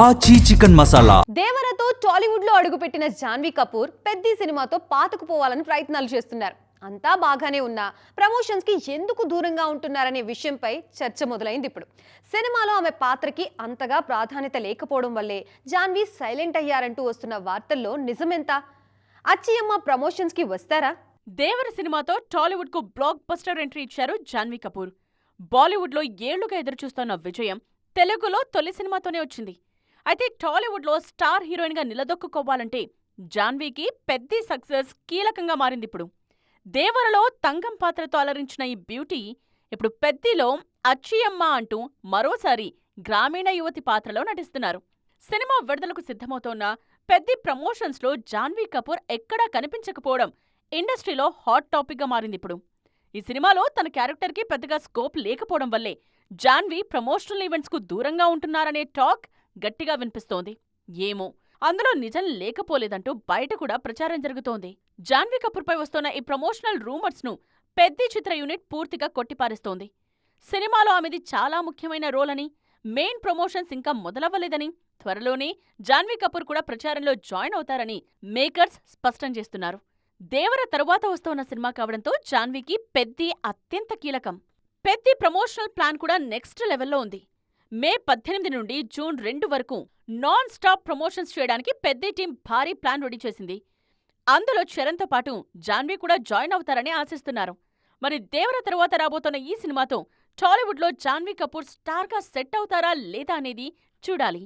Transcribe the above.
ఆచి చికెన్ మసాలా. దేవరతో టాలీవుడ్ లో అడుగుపెట్టిన జాన్వీ కపూర్ పెద్ద సినిమాతో పాతుకుపోవాలని ప్రయత్నాలు చేస్తున్నారు. అంతా బాగానే ఉన్నా ప్రమోషన్స్ కి ఎందుకు దూరంగా ఉంటున్నారనే విషయంపై చర్చ మొదలైంది. ఇప్పుడు సినిమాలో ఆమె పాత్రకి అంతగా ప్రాధాన్యత లేకపోవడం వల్లే జాన్వీ సైలెంట్ అయ్యారంటూ వస్తున్న వార్తల్లో నిజమెంత? అచ్చియమ్మ ప్రమోషన్స్ కి వస్తారా? దేవర సినిమాతో టాలీవుడ్ కు బ్లాక్ బస్టర్ ఎంట్రీ ఇచ్చారు జాన్వీ కపూర్. బాలీవుడ్ లో ఏళ్లుగా ఎదురుచూస్తున్న విజయం తెలుగులో తొలి సినిమాతోనే వచ్చింది. అయితే టాలీవుడ్ లో స్టార్ హీరోయిన్ గా నిలదొక్కుకోవాలంటే జాన్వీకి పెద్ద సక్సెస్ కీలకంగా మారిందిప్పుడు. దేవరలో తంగం పాత్రతో అలరించిన ఈ బ్యూటీ ఇప్పుడు పెద్దిలో అచ్చియమ్మ అంటూ మరోసారి గ్రామీణ యువతి పాత్రలో నటిస్తున్నారు. సినిమా విడుదలకు సిద్ధమవుతోన్న పెద్ది ప్రమోషన్స్ లో జాన్వీ కపూర్ ఎక్కడా కనిపించకపోవడం ఇండస్ట్రీలో హాట్ టాపిక్ గా మారిందిప్పుడు. ఈ సినిమాలో తన క్యారెక్టర్ కి పెద్దగా స్కోప్ లేకపోవడం వల్లే జాన్వీ ప్రమోషనల్ ఈవెంట్స్ కు దూరంగా ఉంటున్నారనే టాక్ గట్టిగా వినిపిస్తోంది. ఏమో అందులో నిజం లేకపోలేదంటూ బయట కూడా ప్రచారం జరుగుతోంది. జాన్వీ కపూర్ పై వస్తున్న ఈ ప్రమోషనల్ రూమర్స్ ను పెద్ది చిత్ర యూనిట్ పూర్తిగా కొట్టిపారేస్తోంది. సినిమాలో ఆమెది చాలా ముఖ్యమైన రోల్ అని, మెయిన్ ప్రమోషన్స్ ఇంకా మొదలవ్వలేదని, త్వరలోనే జాన్వీ కపూర్ కూడా ప్రచారంలో జాయిన్ అవుతారని మేకర్స్ స్పష్టం చేస్తున్నారు. దేవర తరువాత వస్తున్న సినిమా కావడంతో జాన్వీకి పెద్ది అత్యంత కీలకం. పెద్ది ప్రమోషనల్ ప్లాన్ కూడా నెక్స్ట్ లెవెల్లో ఉంది. మే 18 నుండి జూన్ 2 వరకు నాన్ స్టాప్ ప్రమోషన్స్ చేయడానికి పెద్ది టీం భారీ ప్లాన్ రెడీ చేసింది. అందులో చరణ్తో పాటు జాన్వీ కూడా జాయిన్ అవుతారని ఆశిస్తున్నారు. మరి దేవర తరువాత రాబోతున్న ఈ సినిమాతో టాలీవుడ్లో జాన్వీ కపూర్ స్టార్గా సెట్ అవుతారా లేదా అనేది చూడాలి.